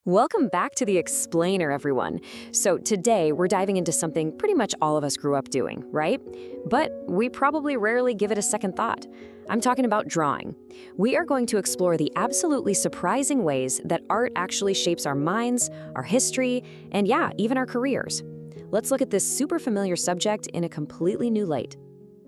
Welcome back to The Explainer, everyone. So today we're diving into something pretty much all of us grew up doing, right? But we probably rarely give it a second thought. I'm talking about drawing. We are going to explore the absolutely surprising ways that art actually shapes our minds, our history, and yeah, even our careers. Let's look at this super familiar subject in a completely new light.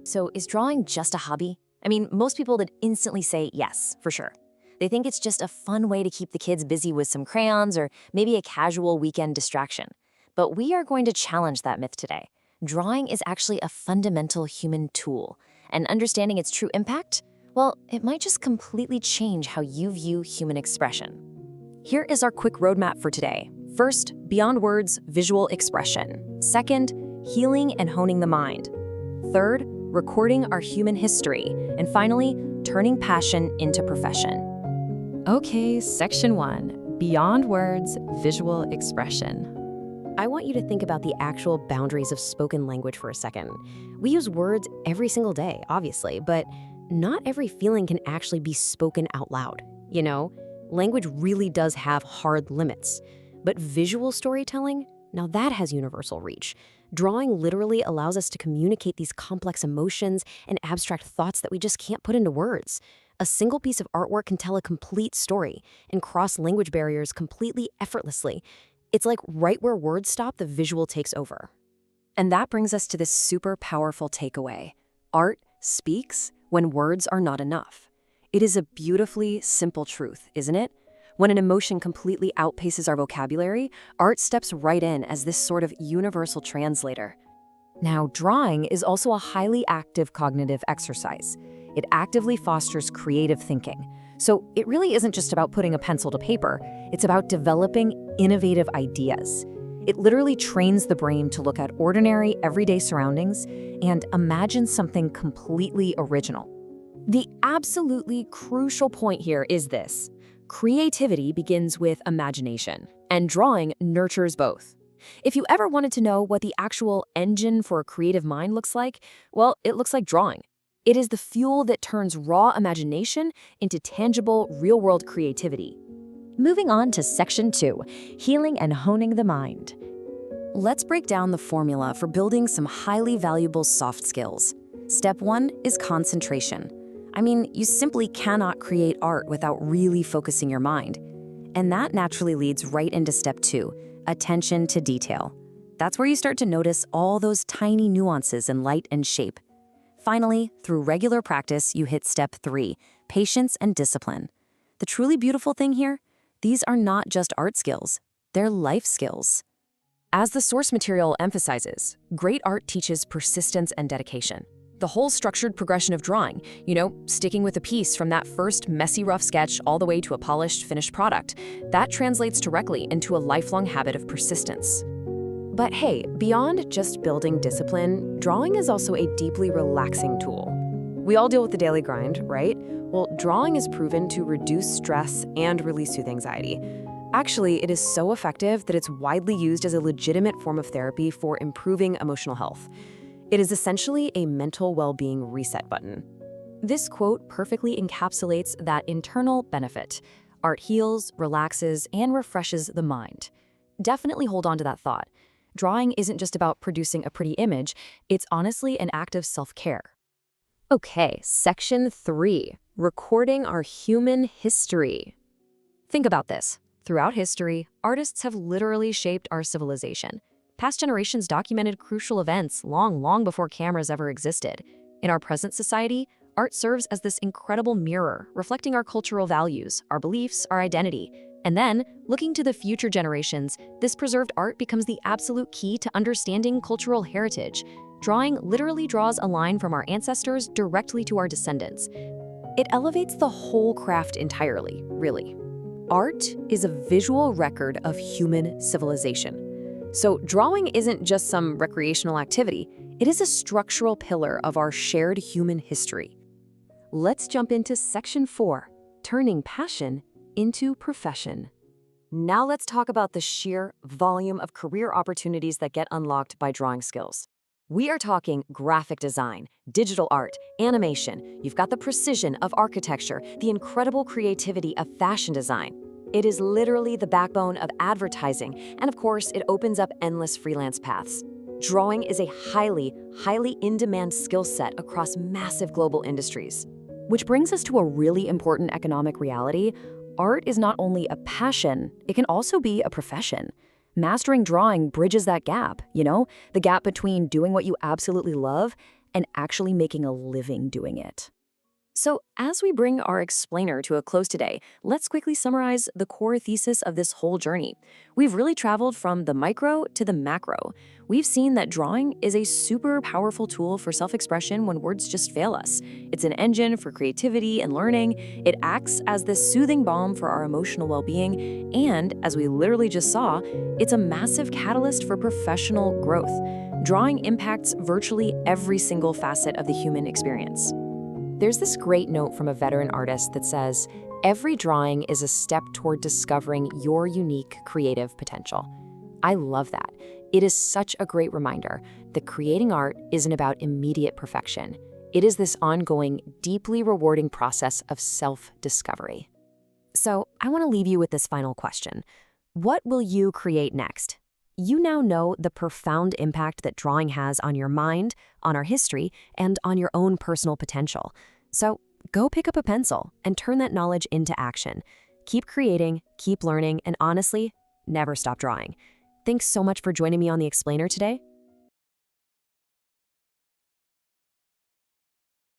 So is drawing just a hobby? I mean, most people would instantly say yes, for sure. They think it's just a fun way to keep the kids busy with some crayons or maybe a casual weekend distraction. But we are going to challenge that myth today. Drawing is actually a fundamental human tool, and understanding its true impact, well, it might just completely change how you view human expression. Here is our quick roadmap for today. First, beyond words, visual expression. Second, healing and honing the mind. Third, recording our human history. And finally, turning passion into profession. Okay, section 1, beyond words, visual expression. I want you to think about the actual boundaries of spoken language for a second. We use words every single day, obviously, but not every feeling can actually be spoken out loud. You know, language really does have hard limits. But visual storytelling, now that has universal reach. Drawing literally allows us to communicate these complex emotions and abstract thoughts that we just can't put into words. A single piece of artwork can tell a complete story and cross language barriers completely effortlessly. It's like right where words stop, the visual takes over. And that brings us to this super powerful takeaway. Art speaks when words are not enough. It is a beautifully simple truth, isn't it? When an emotion completely outpaces our vocabulary, art steps right in as this sort of universal translator. Now, drawing is also a highly active cognitive exercise. It actively fosters creative thinking. So it really isn't just about putting a pencil to paper, it's about developing innovative ideas. It literally trains the brain to look at ordinary, everyday surroundings and imagine something completely original. The absolutely crucial point here is this. Creativity begins with imagination, and drawing nurtures both. If you ever wanted to know what the actual engine for a creative mind looks like, well, it looks like drawing. It is the fuel that turns raw imagination into tangible, real-world creativity. Moving on to section 2, healing and honing the mind. Let's break down the formula for building some highly valuable soft skills. Step 1 is concentration. I mean, you simply cannot create art without really focusing your mind. And that naturally leads right into step 2, attention to detail. That's where you start to notice all those tiny nuances in light and shape. Finally, through regular practice, you hit step 3, patience and discipline. The truly beautiful thing here, these are not just art skills, they're life skills. As the source material emphasizes, great art teaches persistence and dedication. The whole structured progression of drawing, sticking with a piece from that first messy rough sketch all the way to a polished finished product, that translates directly into a lifelong habit of persistence. But hey, beyond just building discipline, drawing is also a deeply relaxing tool. We all deal with the daily grind, right? Well, drawing is proven to reduce stress and release youth anxiety. Actually, it is so effective that it's widely used as a legitimate form of therapy for improving emotional health. It is essentially a mental well-being reset button. This quote perfectly encapsulates that internal benefit. Art heals, relaxes, and refreshes the mind. Definitely hold on to that thought. Drawing isn't just about producing a pretty image, it's honestly an act of self-care. Okay, section 3, recording our human history. Think about this. Throughout history, artists have literally shaped our civilization. Past generations documented crucial events long before cameras ever existed. In our present society, art serves as this incredible mirror, reflecting our cultural values, our beliefs, our identity. And then, looking to the future generations, this preserved art becomes the absolute key to understanding cultural heritage. Drawing literally draws a line from our ancestors directly to our descendants. It elevates the whole craft entirely, really. Art is a visual record of human civilization. So drawing isn't just some recreational activity, it is a structural pillar of our shared human history. Let's jump into section 4, turning passion into profession. Now let's talk about the sheer volume of career opportunities that get unlocked by drawing skills. We are talking graphic design, digital art, animation. You've got the precision of architecture, the incredible creativity of fashion design. It is literally the backbone of advertising, and of course, it opens up endless freelance paths. Drawing is a highly in-demand skill set across massive global industries. Which brings us to a really important economic reality. Art is not only a passion, it can also be a profession. Mastering drawing bridges that gap, the gap between doing what you absolutely love and actually making a living doing it. So, as we bring our explainer to a close today, let's quickly summarize the core thesis of this whole journey. We've really traveled from the micro to the macro. We've seen that drawing is a super powerful tool for self-expression when words just fail us. It's an engine for creativity and learning. It acts as this soothing balm for our emotional well-being. And, as we literally just saw, it's a massive catalyst for professional growth. Drawing impacts virtually every single facet of the human experience. There's this great note from a veteran artist that says, "Every drawing is a step toward discovering your unique creative potential." I love that. It is such a great reminder that creating art isn't about immediate perfection. It is this ongoing, deeply rewarding process of self-discovery. So, I want to leave you with this final question. What will you create next? You now know the profound impact that drawing has on your mind, on our history, and on your own personal potential. So go pick up a pencil and turn that knowledge into action. Keep creating, keep learning, and honestly, never stop drawing. Thanks so much for joining me on The Explainer today.